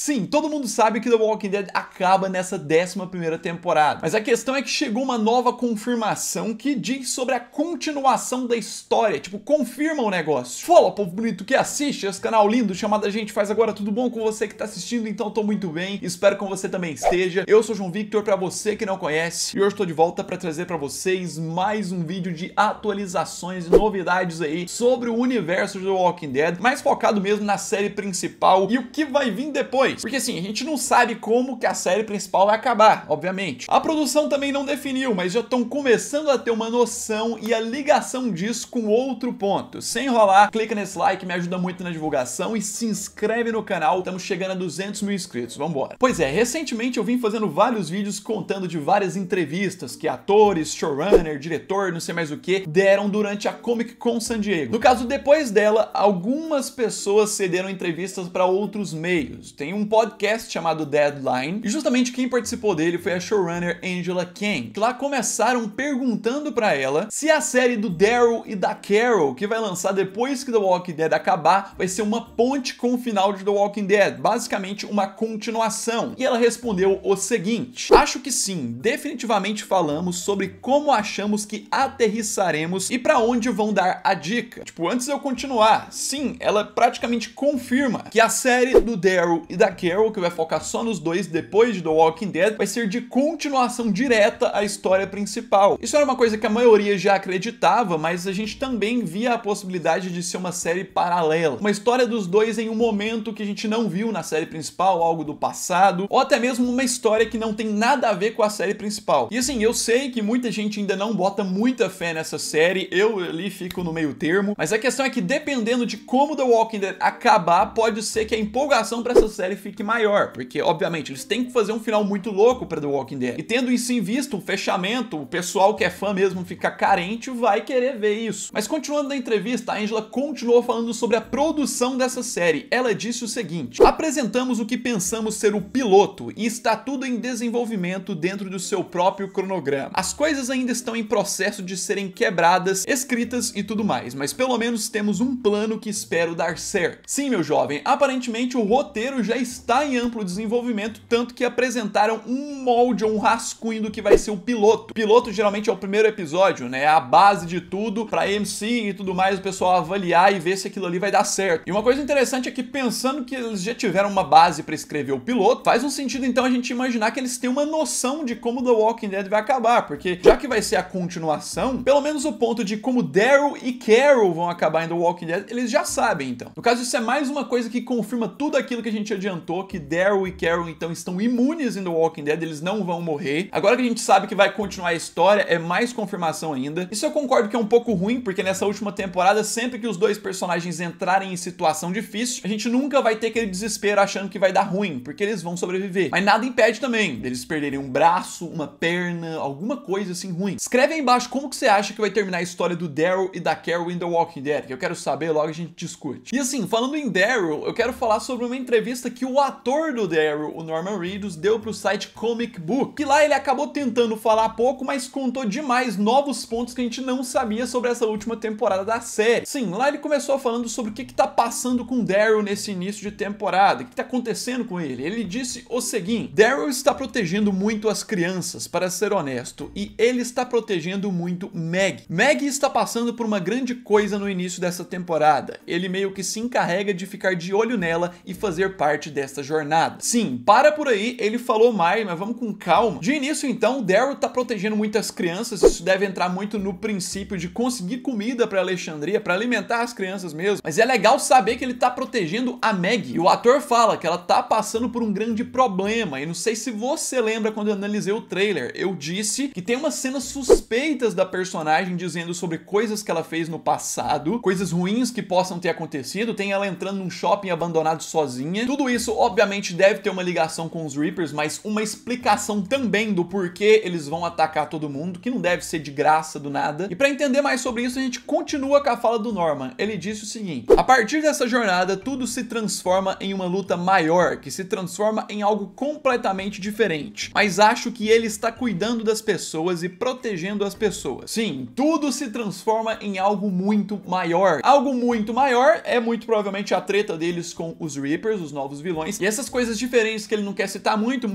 Sim, todo mundo sabe que The Walking Dead acaba nessa 11ª temporada, mas a questão é que chegou uma nova confirmação que diz sobre a continuação da história, tipo, confirma o negócio. Fala, povo bonito que assiste esse canal lindo chamado A Gente Faz Agora, tudo bom com você que tá assistindo? Então tô muito bem, espero que você também esteja. Eu sou o João Victor, pra você que não conhece, e hoje tô de volta pra trazer pra vocês mais um vídeo de atualizações e novidades aí sobre o universo de The Walking Dead, mais focado mesmo na série principal e o que vai vir depois. Porque assim, a gente não sabe como que a série principal vai acabar, obviamente. A produção também não definiu, mas já estão começando a ter uma noção e a ligação disso com outro ponto. Sem enrolar, clica nesse like, me ajuda muito na divulgação e se inscreve no canal, estamos chegando a 200 mil inscritos, vambora. Pois é, recentemente eu vim fazendo vários vídeos contando de várias entrevistas que atores, showrunner, diretor, não sei mais o que, deram durante a Comic Con San Diego. No caso, depois dela, algumas pessoas cederam entrevistas para outros meios. Tem um podcast chamado Deadline, e justamente quem participou dele foi a showrunner Angela Kang, que lá começaram perguntando para ela se a série do Daryl e da Carol, que vai lançar depois que The Walking Dead acabar, vai ser uma ponte com o final de The Walking Dead, basicamente uma continuação. E ela respondeu o seguinte: acho que sim, definitivamente falamos sobre como achamos que aterrissaremos e para onde vão dar a dica. Tipo, antes de eu continuar, sim, ela praticamente confirma que a série do Daryl e da Carol, que vai focar só nos dois depois de The Walking Dead, vai ser de continuação direta à história principal. Isso era uma coisa que a maioria já acreditava, mas a gente também via a possibilidade de ser uma série paralela. Uma história dos dois em um momento que a gente não viu na série principal, algo do passado, ou até mesmo uma história que não tem nada a ver com a série principal. E assim, eu sei que muita gente ainda não bota muita fé nessa série, eu ali fico no meio termo, mas a questão é que dependendo de como The Walking Dead acabar, pode ser que a empolgação pra essa série fique maior, porque obviamente eles têm que fazer um final muito louco pra The Walking Dead, e tendo isso em vista, o fechamento, o pessoal que é fã mesmo fica carente, vai querer ver isso. Mas continuando na entrevista, a Angela continuou falando sobre a produção dessa série. Ela disse o seguinte: apresentamos o que pensamos ser o piloto e está tudo em desenvolvimento dentro do seu próprio cronograma. As coisas ainda estão em processo de serem quebradas, escritas e tudo mais, mas pelo menos temos um plano que espero dar certo. Sim, meu jovem, aparentemente o roteiro já está em amplo desenvolvimento, tanto que apresentaram um molde ou um rascunho do que vai ser o piloto. O piloto geralmente é o primeiro episódio, né? É a base de tudo pra MC e tudo mais, o pessoal avaliar e ver se aquilo ali vai dar certo. E uma coisa interessante é que, pensando que eles já tiveram uma base pra escrever o piloto, faz um sentido então a gente imaginar que eles têm uma noção de como The Walking Dead vai acabar, porque já que vai ser a continuação, pelo menos o ponto de como Daryl e Carol vão acabar em The Walking Dead, eles já sabem então. No caso, isso é mais uma coisa que confirma tudo aquilo que a gente adiantou, que Daryl e Carol então estão imunes em The Walking Dead, eles não vão morrer. Agora que a gente sabe que vai continuar a história, é mais confirmação ainda. Isso eu concordo que é um pouco ruim, porque nessa última temporada, sempre que os dois personagens entrarem em situação difícil, a gente nunca vai ter aquele desespero achando que vai dar ruim, porque eles vão sobreviver. Mas nada impede também deles perderem um braço, uma perna, alguma coisa assim ruim. Escreve aí embaixo como que você acha que vai terminar a história do Daryl e da Carol em The Walking Dead, que eu quero saber, logo a gente discute. E assim, falando em Daryl, eu quero falar sobre uma entrevista que o ator do Daryl, o Norman Reedus, deu pro site Comic Book, que lá ele acabou tentando falar pouco, mas contou demais novos pontos que a gente não sabia sobre essa última temporada da série. Sim, lá ele começou falando sobre o que tá passando com Daryl nesse início de temporada, o que tá acontecendo com ele. Ele disse o seguinte: Daryl está protegendo muito as crianças, para ser honesto, e ele está protegendo muito Maggie. Maggie está passando por uma grande coisa no início dessa temporada. Ele meio que se encarrega de ficar de olho nela e fazer parte desta jornada. Sim, para por aí, ele falou mais, mas vamos com calma. De início, então, Daryl tá protegendo muitas crianças, isso deve entrar muito no princípio de conseguir comida pra Alexandria, pra alimentar as crianças mesmo, mas é legal saber que ele tá protegendo a Maggie. E o ator fala que ela tá passando por um grande problema, e não sei se você lembra quando eu analisei o trailer, eu disse que tem umas cenas suspeitas da personagem dizendo sobre coisas que ela fez no passado, coisas ruins que possam ter acontecido, tem ela entrando num shopping abandonado sozinha. Tudo isso, obviamente, deve ter uma ligação com os Reapers, mas uma explicação também do porquê eles vão atacar todo mundo, que não deve ser de graça do nada. E pra entender mais sobre isso, a gente continua com a fala do Norman. Ele disse o seguinte: a partir dessa jornada, tudo se transforma em uma luta maior, que se transforma em algo completamente diferente. Mas acho que ele está cuidando das pessoas e protegendo as pessoas. Sim, tudo se transforma em algo muito maior. Algo muito maior é muito provavelmente a treta deles com os Reapers, os novos vilões, vilões. E essas coisas diferentes que ele não quer citar muito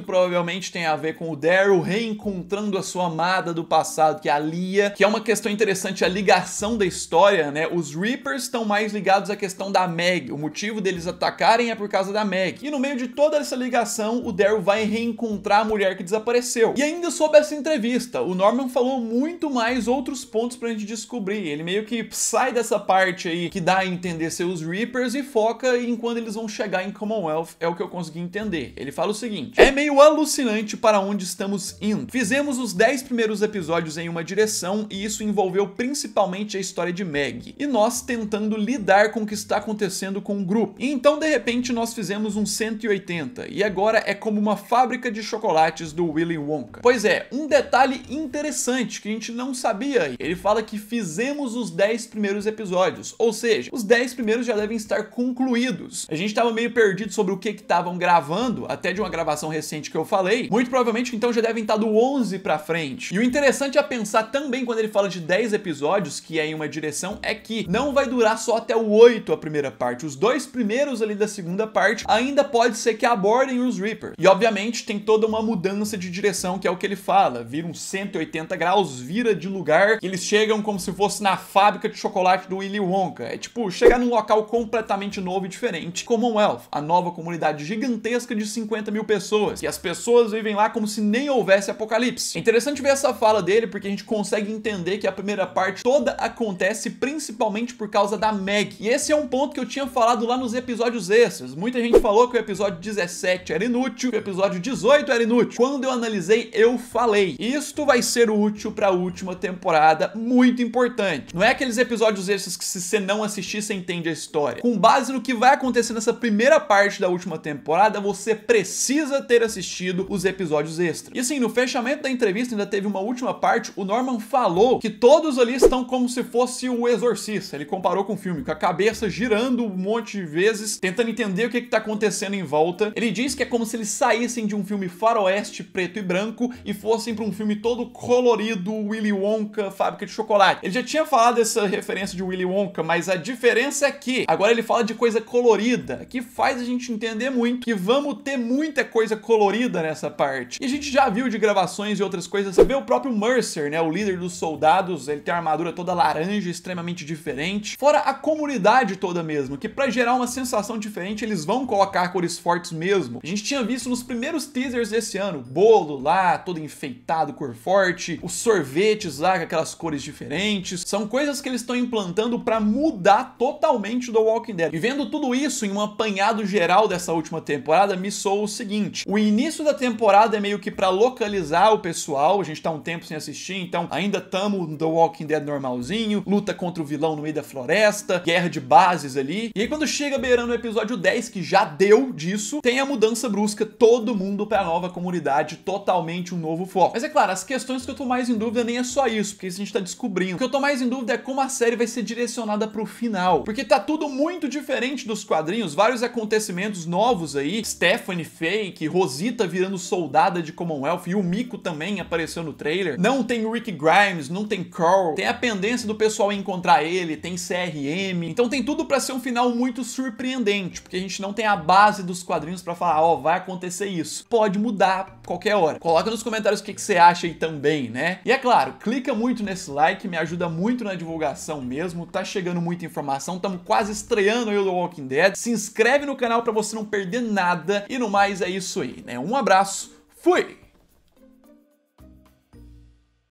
provavelmente tem a ver com o Daryl reencontrando a sua amada do passado, que é a Leah, que é uma questão interessante, a ligação da história, né? Os Reapers estão mais ligados à questão da Meg. O motivo deles atacarem é por causa da Meg. E no meio de toda essa ligação, o Daryl vai reencontrar a mulher que desapareceu. E ainda sobre essa entrevista, o Norman falou muito mais outros pontos pra gente descobrir. Ele meio que sai dessa parte aí que dá a entender ser os Reapers e foca em quando eles vão chegar em Commonwealth, é o que eu consegui entender. Ele fala o seguinte: é meio alucinante para onde estamos indo. Fizemos os 10 primeiros episódios em uma direção e isso envolveu principalmente a história de Meg. E nós tentando lidar com o que está acontecendo com o grupo. E então, de repente, nós fizemos um 180 e agora é como uma fábrica de chocolates do Willy Wonka. Pois é, um detalhe interessante que a gente não sabia. Ele fala que fizemos os 10 primeiros episódios, ou seja, os 10 primeiros já devem estar concluídos. A gente tava meio perdido sobre o que estavam gravando, até de uma gravação recente que eu falei. Muito provavelmente, então, já devem estar do 11 pra frente. E o interessante a pensar também quando ele fala de 10 episódios, que é em uma direção, é que não vai durar só até o 8 a primeira parte. Os 2 primeiros ali da segunda parte ainda pode ser que abordem os Reapers. E obviamente tem toda uma mudança de direção, que é o que ele fala. Vira uns 180 graus, vira de lugar, e eles chegam como se fosse na fábrica de chocolate do Willy Wonka. É tipo, chegar num local completamente novo e diferente. Commonwealth, a nova comunidade gigantesca de 50 mil pessoas. E as pessoas vivem lá como se nem houvesse apocalipse. É interessante ver essa fala dele, porque a gente consegue entender que a primeira parte toda acontece principalmente por causa da Meg. E esse é um ponto que eu tinha falado lá nos episódios extras. Muita gente falou que o episódio 17 era inútil, que o episódio 18 era inútil. Quando eu analisei, eu falei: isto vai ser útil para a última temporada, muito importante. Não é aqueles episódios extras que se você não assistir, você entende a história. Com base no que vai acontecer nessa primeira parte da última temporada, você precisa ter assistido os episódios extras. E assim, no fechamento da entrevista ainda teve uma última parte, o Norman falou que todos ali estão como se fosse o Exorcista. Ele comparou com o filme, com a cabeça girando um monte de vezes, tentando entender o que tá acontecendo em volta. Ele diz que é como se eles saíssem de um filme faroeste preto e branco e fossem para um filme todo colorido, Willy Wonka, fábrica de chocolate. Ele já tinha falado dessa referência de Willy Wonka, mas a diferença é que agora ele fala de coisa colorida, que faz a gente entender muito que vamos ter muita coisa colorida nessa parte. E a gente já viu de gravações e outras coisas. Você vê o próprio Mercer, né, o líder dos soldados, ele tem a armadura toda laranja, extremamente diferente. Fora a comunidade toda mesmo, que pra gerar uma sensação diferente, eles vão colocar cores fortes mesmo. A gente tinha visto nos primeiros teasers desse ano, o bolo lá, todo enfeitado, cor forte, os sorvetes lá com aquelas cores diferentes. São coisas que eles estão implantando pra mudar totalmente do Walking Dead. E vendo tudo isso em um apanhado geral dessa última temporada, me soa o seguinte: o início da temporada é meio que pra localizar o pessoal, a gente tá um tempo sem assistir, então ainda tamo no The Walking Dead normalzinho, luta contra o vilão no meio da floresta, guerra de bases ali. E aí quando chega beirando o episódio 10, que já deu disso, tem a mudança brusca, todo mundo pra nova comunidade, totalmente um novo foco. Mas é claro, as questões que eu tô mais em dúvida nem é só isso, porque isso a gente tá descobrindo. O que eu tô mais em dúvida é como a série vai ser direcionada pro final, porque tá tudo muito diferente dos quadrinhos, vários acontecimentos novos aí, Stephanie Fake, Rosita virando soldada de Commonwealth, e o Miko também apareceu no trailer. Não tem o Rick Grimes, não tem Carl, tem a pendência do pessoal encontrar ele, tem CRM, então tem tudo pra ser um final muito surpreendente, porque a gente não tem a base dos quadrinhos pra falar, ó, vai acontecer isso. Pode mudar qualquer hora. Coloca nos comentários o que você acha aí também, né? E é claro, clica muito nesse like, me ajuda muito na divulgação mesmo, tá chegando muita informação, estamos quase estreando aí o The Walking Dead. Se inscreve no canal pra você não perder nada, e no mais é isso aí, né? Um abraço, fui!